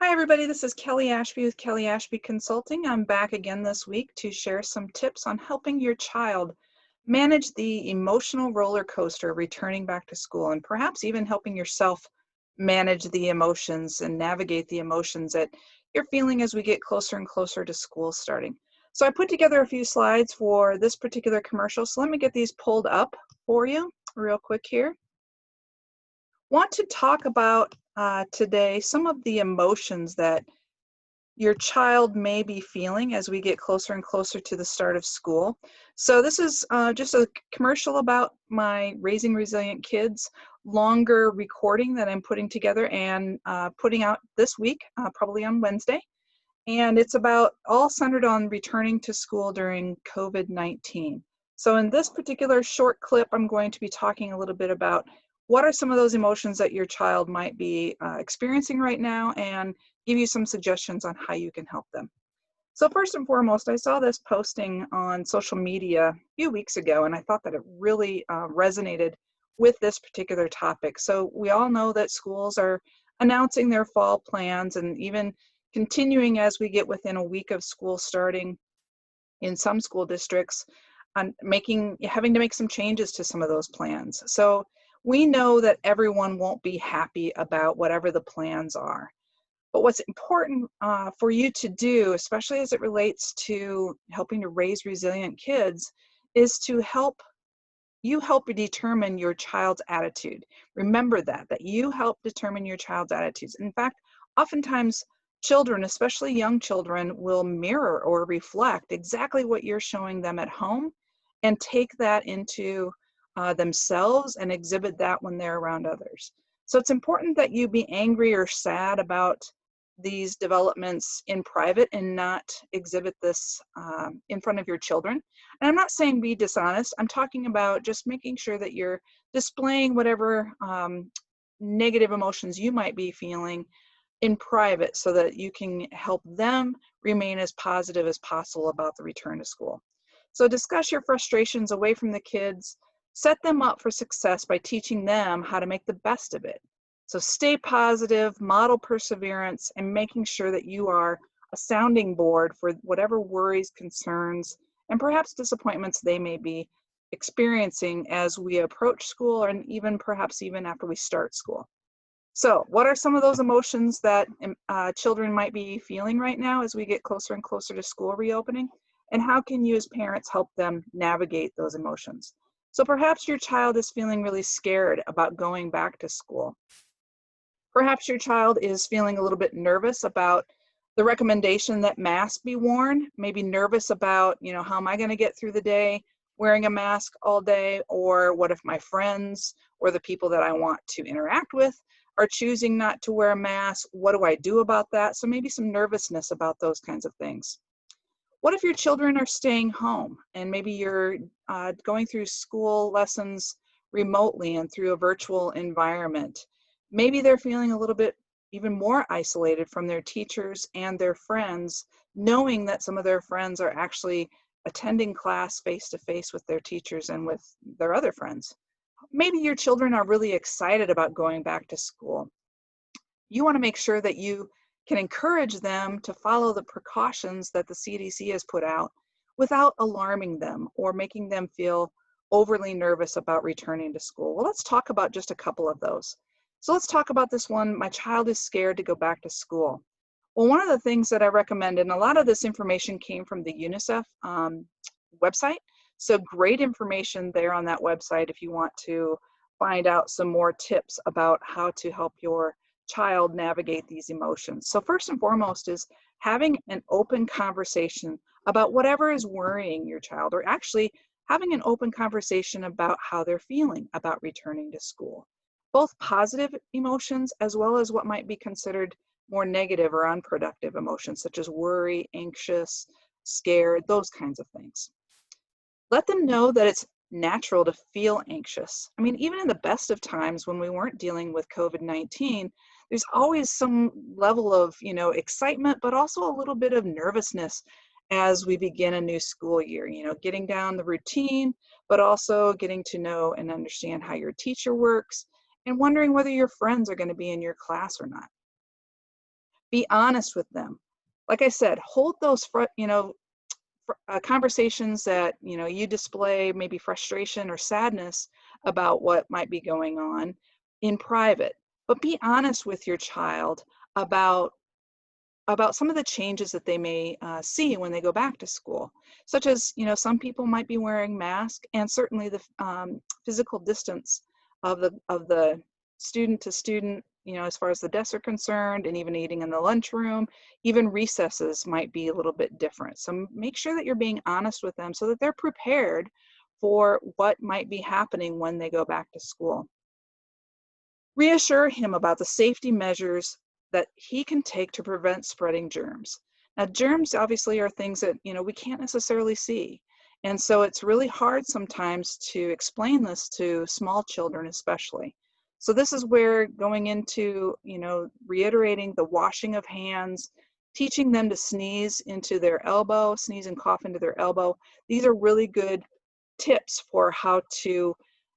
Hi, everybody. This is Kelly Ashby with Kelly Ashby Consulting. I'm back again this week to share some tips on helping your child manage the emotional roller coaster of returning back to school, and perhaps even helping yourself manage the emotions and navigate the emotions that you're feeling as we get closer and closer to school starting. So I put together a few slides for this particular commercial. So let me get these pulled up for you real quick here. Want to talk about today some of the emotions that your child may be feeling as we get closer and closer to the start of school. So this is just a commercial about my Raising Resilient Kids longer recording that I'm putting together and putting out this week, probably on Wednesday. And it's about all centered on returning to school during COVID-19. So in this particular short clip, I'm going to be talking a little bit about what are some of those emotions that your child might be experiencing right now, and give you some suggestions on how you can help them. So first and foremost, I saw this posting on social media a few weeks ago, and I thought that it really resonated with this particular topic. So we all know that schools are announcing their fall plans, and even continuing as we get within a week of school starting in some school districts, on having to make some changes to some of those plans. So we know that everyone won't be happy about whatever the plans are. But what's important for you to do, especially as it relates to helping to raise resilient kids, is to help determine your child's attitude. Remember that you help determine your child's attitudes. In fact, oftentimes children, especially young children, will mirror or reflect exactly what you're showing them at home and take that into themselves and exhibit that when they're around others. So it's important that you be angry or sad about these developments in private and not exhibit this in front of your children. And I'm not saying be dishonest. I'm talking about just making sure that you're displaying whatever negative emotions you might be feeling in private, so that you can help them remain as positive as possible about the return to school. So discuss your frustrations away from the kids. Set them up for success by teaching them how to make the best of it. So stay positive, model perseverance, and making sure that you are a sounding board for whatever worries, concerns, and perhaps disappointments they may be experiencing as we approach school, and even perhaps even after we start school. So what are some of those emotions that children might be feeling right now as we get closer and closer to school reopening? And how can you as parents help them navigate those emotions? So perhaps your child is feeling really scared about going back to school. Perhaps your child is feeling a little bit nervous about the recommendation that masks be worn, maybe nervous about, how am I going to get through the day wearing a mask all day? Or what if my friends or the people that I want to interact with are choosing not to wear a mask? What do I do about that? So maybe some nervousness about those kinds of things. What if your children are staying home and maybe you're going through school lessons remotely and through a virtual environment? Maybe they're feeling a little bit even more isolated from their teachers and their friends, knowing that some of their friends are actually attending class face to face with their teachers and with their other friends. Maybe your children are really excited about going back to school. You want to make sure that you can encourage them to follow the precautions that the CDC has put out without alarming them or making them feel overly nervous about returning to school. Well, let's talk about just a couple of those. So let's talk about this one. My child is scared to go back to school. Well, one of the things that I recommend, and a lot of this information came from the UNICEF website, so great information there on that website if you want to find out some more tips about how to help your child navigate these emotions. So first and foremost is having an open conversation about whatever is worrying your child, or actually having an open conversation about how they're feeling about returning to school. Both positive emotions as well as what might be considered more negative or unproductive emotions, such as worry, anxious, scared, those kinds of things. Let them know that it's natural to feel anxious. I mean, even in the best of times when we weren't dealing with COVID-19, there's always some level of, excitement, but also a little bit of nervousness as we begin a new school year, getting down the routine, but also getting to know and understand how your teacher works and wondering whether your friends are going to be in your class or not. Be honest with them. Like I said, hold those, conversations that, you display maybe frustration or sadness about what might be going on in private, but be honest with your child about some of the changes that they may see when they go back to school, such as, some people might be wearing masks, and certainly the physical distance of the student to student, as far as the desks are concerned, and even eating in the lunchroom, even recesses might be a little bit different. So make sure that you're being honest with them so that they're prepared for what might be happening when they go back to school. Reassure him about the safety measures that he can take to prevent spreading germs. Now, germs obviously are things that, we can't necessarily see. And so it's really hard sometimes to explain this to small children, especially. So this is where going into, reiterating the washing of hands, teaching them to sneeze into their elbow, sneeze and cough into their elbow. These are really good tips for how to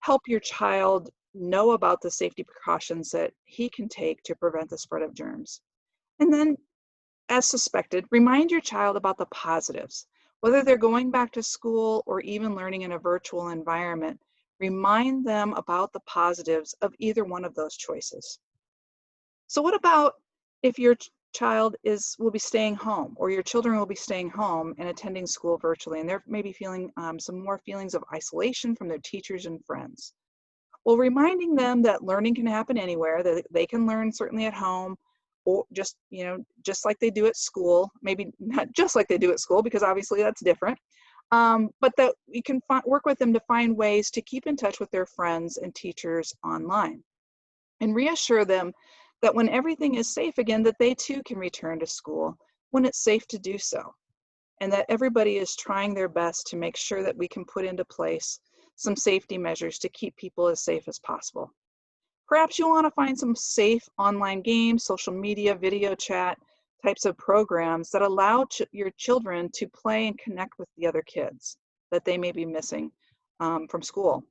help your child know about the safety precautions that he can take to prevent the spread of germs. And then, as suspected, remind your child about the positives. Whether they're going back to school or even learning in a virtual environment, remind them about the positives of either one of those choices. So what about if your child will be staying home, or your children will be staying home and attending school virtually, and they're maybe feeling some more feelings of isolation from their teachers and friends? Well, reminding them that learning can happen anywhere, that they can learn certainly at home, or just like they do at school, maybe not just like they do at school, because obviously that's different, but that we can work with them to find ways to keep in touch with their friends and teachers online. And reassure them that when everything is safe again, that they too can return to school when it's safe to do so, and that everybody is trying their best to make sure that we can put into place some safety measures to keep people as safe as possible. Perhaps you want to find some safe online games, social media, video chat types of programs that allow your children to play and connect with the other kids that they may be missing from school.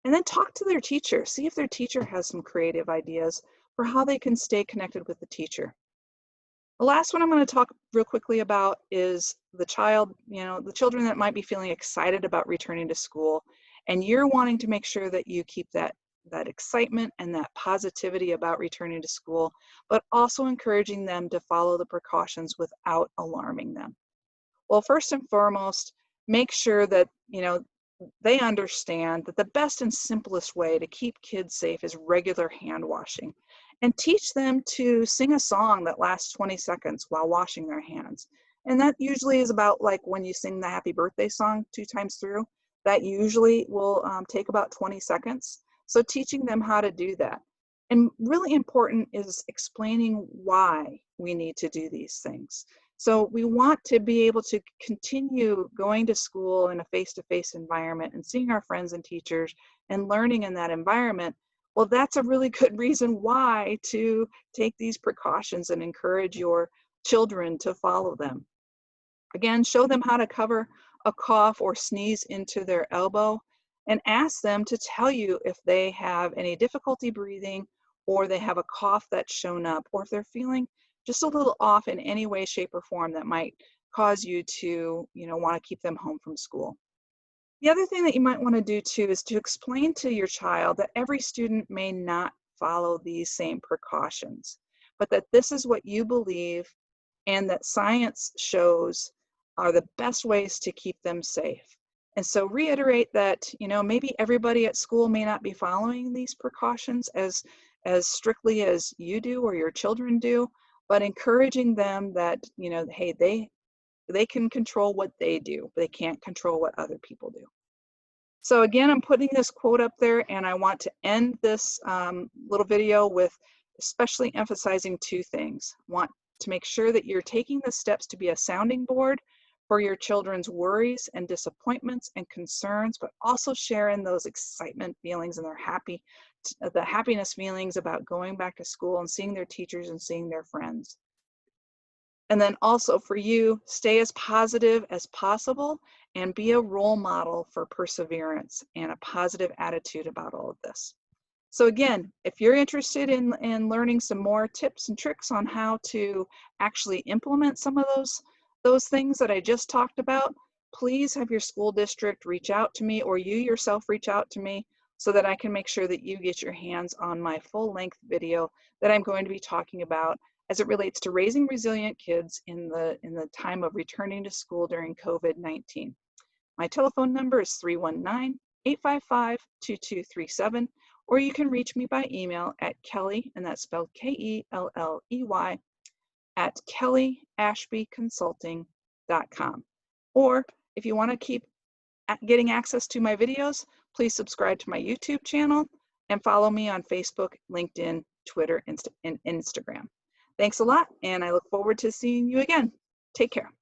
And then talk to their teacher. See if their teacher has some creative ideas for how they can stay connected with the teacher. The last one I'm going to talk real quickly about is the children that might be feeling excited about returning to school, and you're wanting to make sure that you keep that excitement and that positivity about returning to school, but also encouraging them to follow the precautions without alarming them. Well, first and foremost, make sure that, they understand that the best and simplest way to keep kids safe is regular hand washing, and teach them to sing a song that lasts 20 seconds while washing their hands. And that usually is about like when you sing the happy birthday song 2 times through, that usually will take about 20 seconds. So teaching them how to do that. And really important is explaining why we need to do these things. So we want to be able to continue going to school in a face-to-face environment and seeing our friends and teachers and learning in that environment. Well, that's a really good reason why to take these precautions and encourage your children to follow them. Again, show them how to cover a cough or sneeze into their elbow, and ask them to tell you if they have any difficulty breathing, or they have a cough that's shown up, or if they're feeling just a little off in any way, shape, or form that might cause you to, want to keep them home from school. The other thing that you might want to do too is to explain to your child that every student may not follow these same precautions, but that this is what you believe and that science shows are the best ways to keep them safe. And so reiterate that, maybe everybody at school may not be following these precautions as strictly as you do or your children do, but encouraging them that, hey, they can control what they do, but they can't control what other people do. So again, I'm putting this quote up there, and I want to end this little video with especially emphasizing 2 things. Want to make sure that you're taking the steps to be a sounding board for your children's worries and disappointments and concerns, but also sharing those excitement feelings and the happiness feelings about going back to school and seeing their teachers and seeing their friends. And then also for you, stay as positive as possible and be a role model for perseverance and a positive attitude about all of this. So again, if you're interested in learning some more tips and tricks on how to actually implement some of those things that I just talked about, please have your school district reach out to me, or you yourself reach out to me, so that I can make sure that you get your hands on my full-length video that I'm going to be talking about as it relates to raising resilient kids in the time of returning to school during COVID-19. My telephone number is 319-855-2237, or you can reach me by email at Kelly, and that's spelled K-E-L-L-E-Y, at kellyashbyconsulting.com. Or if you want to keep getting access to my videos, please subscribe to my YouTube channel and follow me on Facebook, LinkedIn, Twitter, and Instagram. Thanks a lot, and I look forward to seeing you again. Take care.